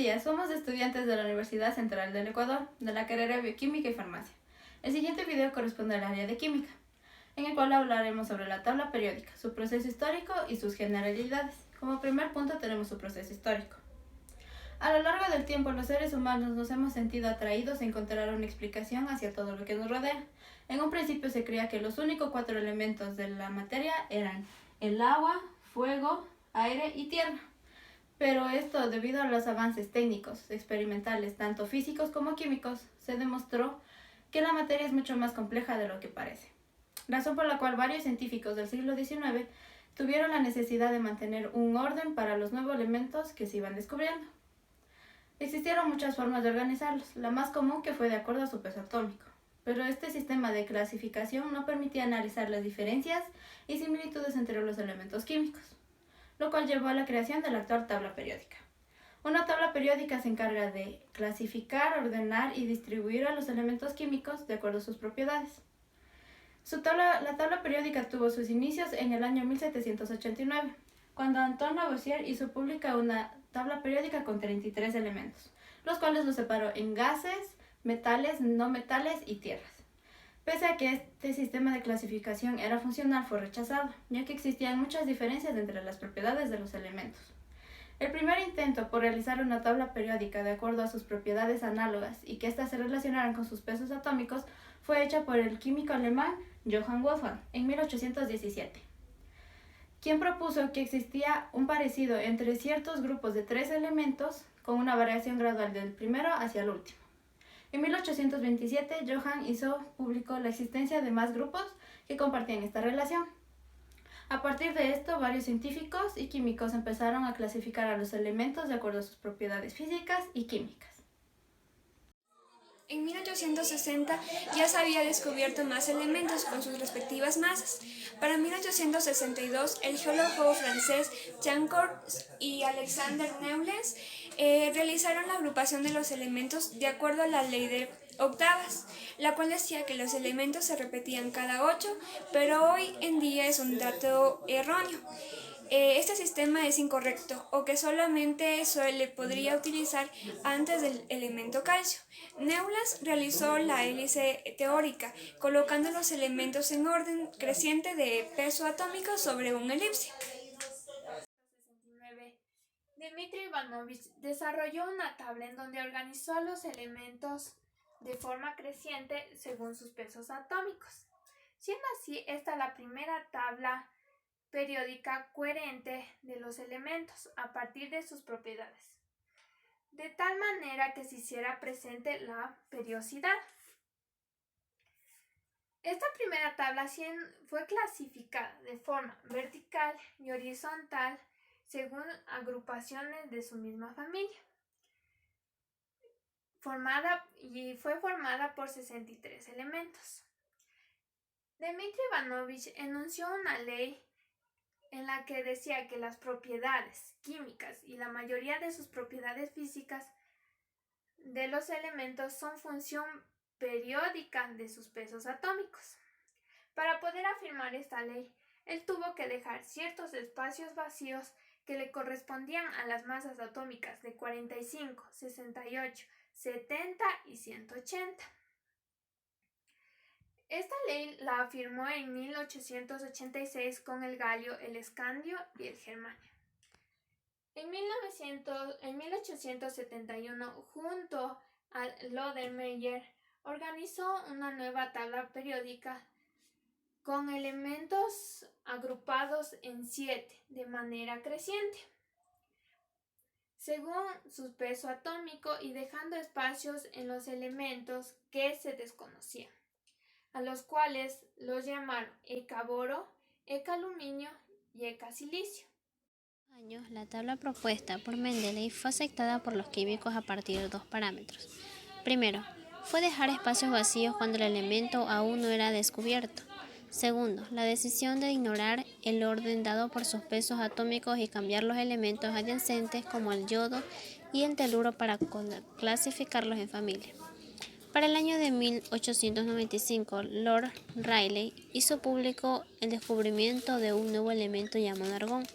días, somos estudiantes de la Universidad Central del Ecuador, de la carrera de Bioquímica y Farmacia. El siguiente video corresponde al área de Química, en el cual hablaremos sobre la tabla periódica, su proceso histórico y sus generalidades. Como primer punto tenemos su proceso histórico. A lo largo del tiempo, los seres humanos nos hemos sentido atraídos a encontrar una explicación hacia todo lo que nos rodea. En un principio se creía que los únicos 4 elementos de la materia eran el agua, fuego, aire y tierra. Pero esto, debido a los avances técnicos, experimentales, tanto físicos como químicos, se demostró que la materia es mucho más compleja de lo que parece. Razón por la cual varios científicos del siglo XIX tuvieron la necesidad de mantener un orden para los nuevos elementos que se iban descubriendo. Existieron muchas formas de organizarlos, la más común que fue de acuerdo a su peso atómico. Pero este sistema de clasificación no permitía analizar las diferencias y similitudes entre los elementos químicos, lo cual llevó a la creación de la actual tabla periódica. Una tabla periódica se encarga de clasificar, ordenar y distribuir a los elementos químicos de acuerdo a sus propiedades. La tabla periódica tuvo sus inicios en el año 1789, cuando Antoine Lavoisier hizo pública una tabla periódica con 33 elementos, los cuales los separó en gases, metales, no metales y tierras. Pese a que este sistema de clasificación era funcional, fue rechazado, ya que existían muchas diferencias entre las propiedades de los elementos. El primer intento por realizar una tabla periódica de acuerdo a sus propiedades análogas y que éstas se relacionaran con sus pesos atómicos fue hecha por el químico alemán Johann Wolfgang en 1817, quien propuso que existía un parecido entre ciertos grupos de 3 elementos con una variación gradual del primero hacia el último. En 1827, Johann publicó la existencia de más grupos que compartían esta relación. A partir de esto, varios científicos y químicos empezaron a clasificar a los elementos de acuerdo a sus propiedades físicas y químicas. En 1860 ya se había descubierto más elementos con sus respectivas masas. Para 1862, el geólogo francés Jean Corts y Alexander Neulens realizaron la agrupación de los elementos de acuerdo a la ley de octavas, la cual decía que los elementos se repetían cada 8, pero hoy en día es un dato erróneo. Este sistema es incorrecto o que solamente se podría utilizar antes del elemento calcio. Neulens realizó la hélice teórica, colocando los elementos en orden creciente de peso atómico sobre un elipse. Dmitri Ivanovich desarrolló una tabla en donde organizó a los elementos de forma creciente según sus pesos atómicos. Siendo así, esta la primera tabla periódica coherente de los elementos a partir de sus propiedades, de tal manera que se hiciera presente la periodicidad. Esta primera tabla fue clasificada de forma vertical y horizontal según agrupaciones de su misma familia, fue formada por 63 elementos. Dmitri Ivanovich enunció una ley en la que decía que las propiedades químicas y la mayoría de sus propiedades físicas de los elementos son función periódica de sus pesos atómicos. Para poder afirmar esta ley, él tuvo que dejar ciertos espacios vacíos que le correspondían a las masas atómicas de 45, 68, 70 y 180. Esta ley la afirmó en 1886 con el galio, el escandio y el germanio. En 1871, junto a Lodemeyer, organizó una nueva tabla periódica con elementos agrupados en 7 de manera creciente, según su peso atómico y dejando espacios en los elementos que se desconocían, a los cuales los llamaron Eka-boro, Eka-aluminio y Eka-silicio. La tabla propuesta por Mendeley fue aceptada por los químicos a partir de 2 parámetros. Primero, fue dejar espacios vacíos cuando el elemento aún no era descubierto. Segundo, la decisión de ignorar el orden dado por sus pesos atómicos y cambiar los elementos adyacentes como el yodo y el teluro para clasificarlos en familia. Para el año de 1895, Lord Rayleigh hizo público el descubrimiento de un nuevo elemento llamado argón.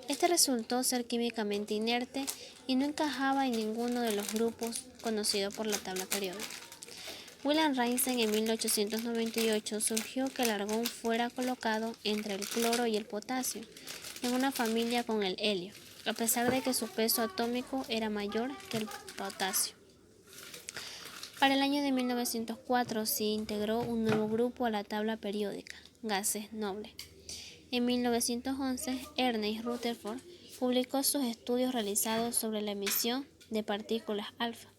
Este resultó ser químicamente inerte y no encajaba en ninguno de los grupos conocidos por la tabla periódica. Wilhelm Röntgen en 1898 sugirió que el argón fuera colocado entre el cloro y el potasio, en una familia con el helio, a pesar de que su peso atómico era mayor que el potasio. Para el año de 1904 se integró un nuevo grupo a la tabla periódica, gases nobles. En 1911, Ernest Rutherford publicó sus estudios realizados sobre la emisión de partículas alfa.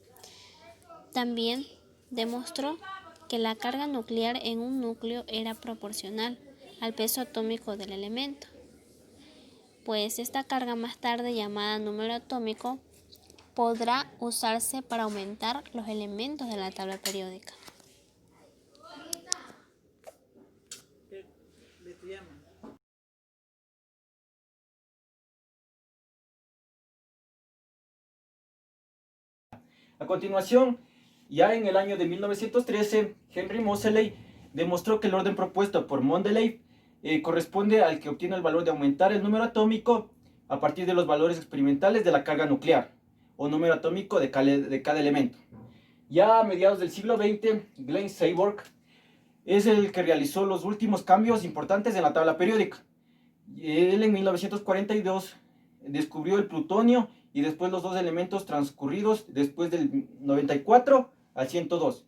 También demostró que la carga nuclear en un núcleo era proporcional al peso atómico del elemento, pues esta carga, más tarde llamada número atómico, podrá usarse para aumentar los elementos de la tabla periódica. A continuación, ya en el año de 1913, Henry Moseley demostró que el orden propuesto por Mendeleev corresponde al que obtiene el valor de aumentar el número atómico a partir de los valores experimentales de la carga nuclear, o número atómico de cada elemento. Ya a mediados del siglo XX, Glenn Seaborg es el que realizó los últimos cambios importantes en la tabla periódica. Él en 1942 descubrió el plutonio y después los dos elementos transcurridos después del 94 al 102.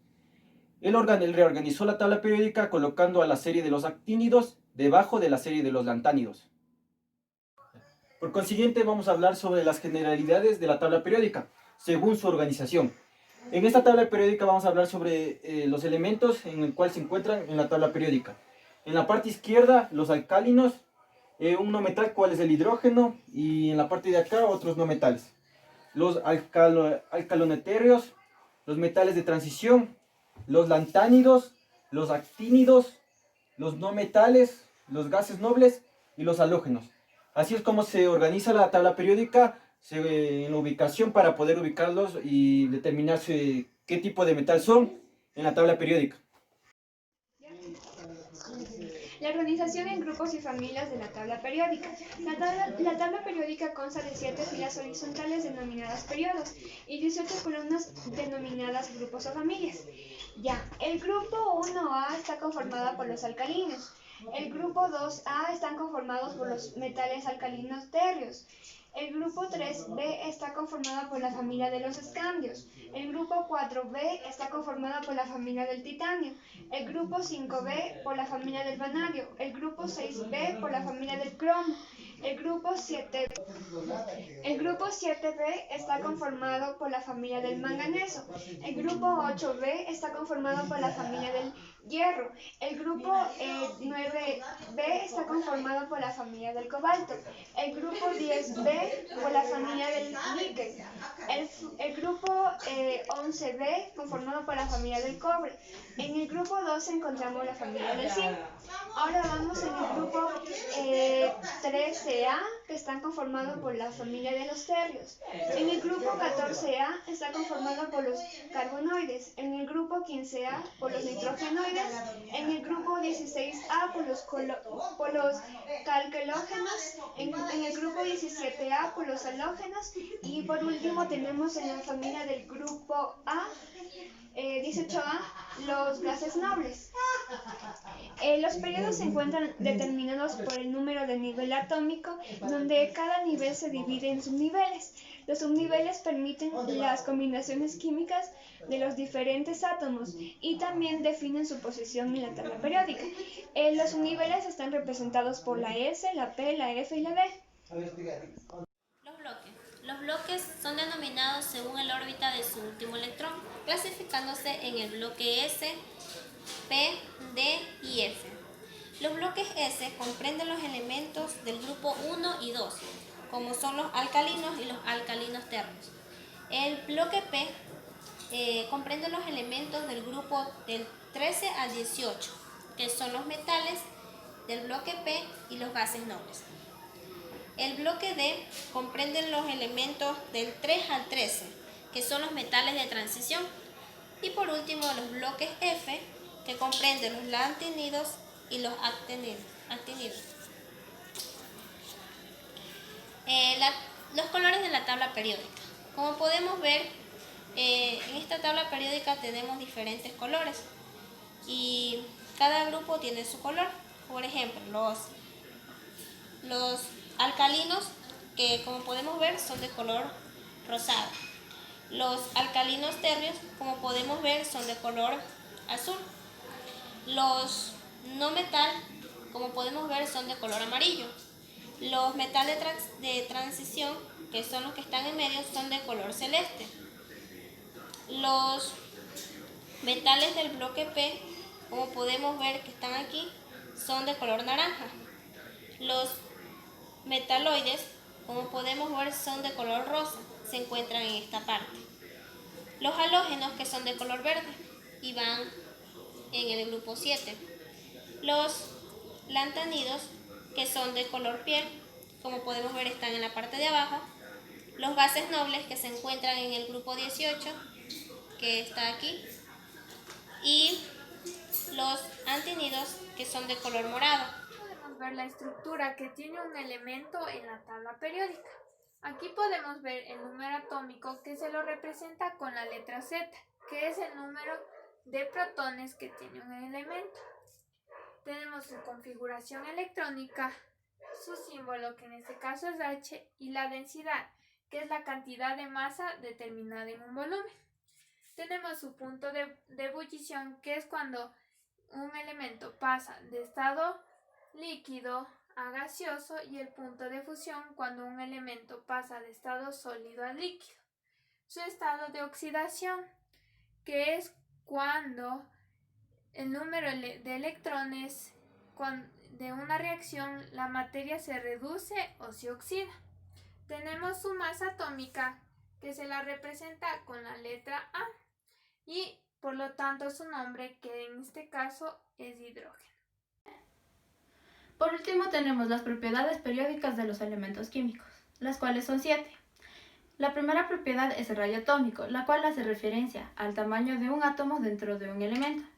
Él reorganizó la tabla periódica colocando a la serie de los actínidos debajo de la serie de los lantánidos. Por consiguiente, vamos a hablar sobre las generalidades de la tabla periódica, según su organización. En esta tabla periódica vamos a hablar sobre los elementos en el cual se encuentran en la tabla periódica. En la parte izquierda, los alcalinos, un no metal, cuál es el hidrógeno, y en la parte de acá otros no metales. Los alcalonetéreos, los metales de transición, los lantánidos, los actínidos, los no metales, los gases nobles y los halógenos. Así es como se organiza la tabla periódica en la ubicación para poder ubicarlos y determinar qué tipo de metal son en la tabla periódica. La organización en grupos y familias de la tabla periódica. La tabla periódica consta de 7 filas horizontales denominadas periodos y 18 columnas denominadas grupos o familias. El grupo 1A está conformado por los alcalinos. El grupo 2A están conformados por los metales alcalinos térreos. El grupo 3B está conformado por la familia de los escandios. El grupo 4B está conformado por la familia del titanio. El grupo 5B por la familia del vanadio. El grupo 6B por la familia del cromo. El grupo 7B está conformado por la familia del manganeso. El grupo 8B está conformado por la familia del hierro. El grupo 9B está conformado por la familia del cobalto. El grupo 10B por la familia del níquel. El grupo 11B conformado por la familia del cobre. En el grupo 12 encontramos la familia del zinc. Ahora vamos en el grupo 13A, que están conformados por la familia de los terrios. En el grupo 14A está conformado por los carbonoides. En el grupo 15A por los nitrogenoides. En el grupo 16A por los calcelógenos. En el grupo 17A por los halógenos. Y por último tenemos en la familia del grupo A, 18A, los gases nobles. Los periodos se encuentran determinados por el número de nivel atómico, donde cada nivel se divide en subniveles. Los subniveles permiten las combinaciones químicas de los diferentes átomos y también definen su posición en la tabla periódica. Los subniveles están representados por la S, la P, la F y la D. Los bloques son denominados según la órbita de su último electrón, clasificándose en el bloque S, P, D y F. Los bloques S comprenden los elementos del grupo 1 y 2, como son los alcalinos y los alcalinos térreos. El bloque P comprende los elementos del grupo del 13 al 18, que son los metales del bloque P y los gases nobles. El bloque D comprende los elementos del 3 al 13, que son los metales de transición. Y por último, los bloques F, que comprenden los lantánidos y los actínidos. Los colores de la tabla periódica. Como podemos ver, en esta tabla periódica tenemos diferentes colores y cada grupo tiene su color. Por ejemplo, los alcalinos, que como podemos ver son de color rosado. Los alcalinos tercios, como podemos ver, son de color azul. Los no metal, como podemos ver, son de color amarillo. Los metales de transición, que son los que están en medio, son de color celeste. Los metales del bloque P, como podemos ver que están aquí, son de color naranja. Los metaloides, como podemos ver, son de color rosa, se encuentran en esta parte. Los halógenos, que son de color verde y van en el grupo 7. Los lantanidos, que son de color piel, como podemos ver están en la parte de abajo. Los gases nobles, que se encuentran en el grupo 18, que está aquí. Y los antinidos, que son de color morado. Podemos ver la estructura que tiene un elemento en la tabla periódica. Aquí podemos ver el número atómico, que se lo representa con la letra Z, que es el número de protones que tiene un elemento. Tenemos su configuración electrónica, su símbolo, que en este caso es H, y la densidad, que es la cantidad de masa determinada en un volumen. Tenemos su punto de ebullición, que es cuando un elemento pasa de estado líquido a gaseoso, y el punto de fusión cuando un elemento pasa de estado sólido a líquido. Su estado de oxidación, que es cuando el número de electrones de una reacción, la materia se reduce o se oxida. Tenemos su masa atómica, que se la representa con la letra A, y por lo tanto su nombre, que en este caso es hidrógeno. Por último tenemos las propiedades periódicas de los elementos químicos, las cuales son 7. La primera propiedad es el radio atómico, la cual hace referencia al tamaño de un átomo dentro de un elemento.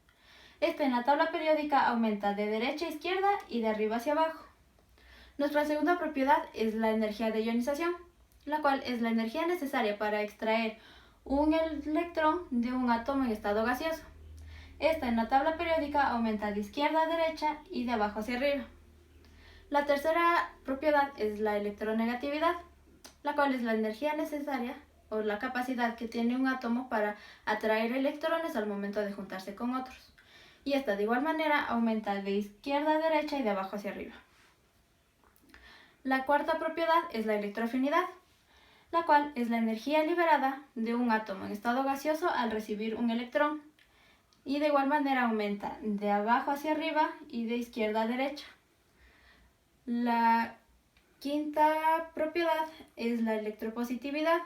Este en la tabla periódica aumenta de derecha a izquierda y de arriba hacia abajo. Nuestra segunda propiedad es la energía de ionización, la cual es la energía necesaria para extraer un electrón de un átomo en estado gaseoso. Esta en la tabla periódica aumenta de izquierda a derecha y de abajo hacia arriba. La tercera propiedad es la electronegatividad, la cual es la energía necesaria o la capacidad que tiene un átomo para atraer electrones al momento de juntarse con otros. Y esta de igual manera aumenta de izquierda a derecha y de abajo hacia arriba. La cuarta propiedad es la electroafinidad, la cual es la energía liberada de un átomo en estado gaseoso al recibir un electrón, y de igual manera aumenta de abajo hacia arriba y de izquierda a derecha. La quinta propiedad es la electropositividad,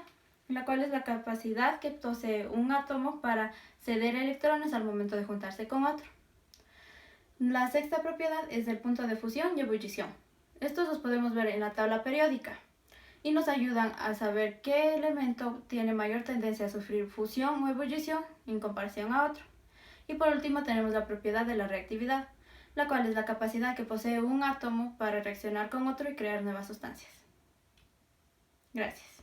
la cual es la capacidad que posee un átomo para ceder electrones al momento de juntarse con otro. La sexta propiedad es el punto de fusión y ebullición. Estos los podemos ver en la tabla periódica y nos ayudan a saber qué elemento tiene mayor tendencia a sufrir fusión o ebullición en comparación a otro. Y por último tenemos la propiedad de la reactividad, la cual es la capacidad que posee un átomo para reaccionar con otro y crear nuevas sustancias. Gracias.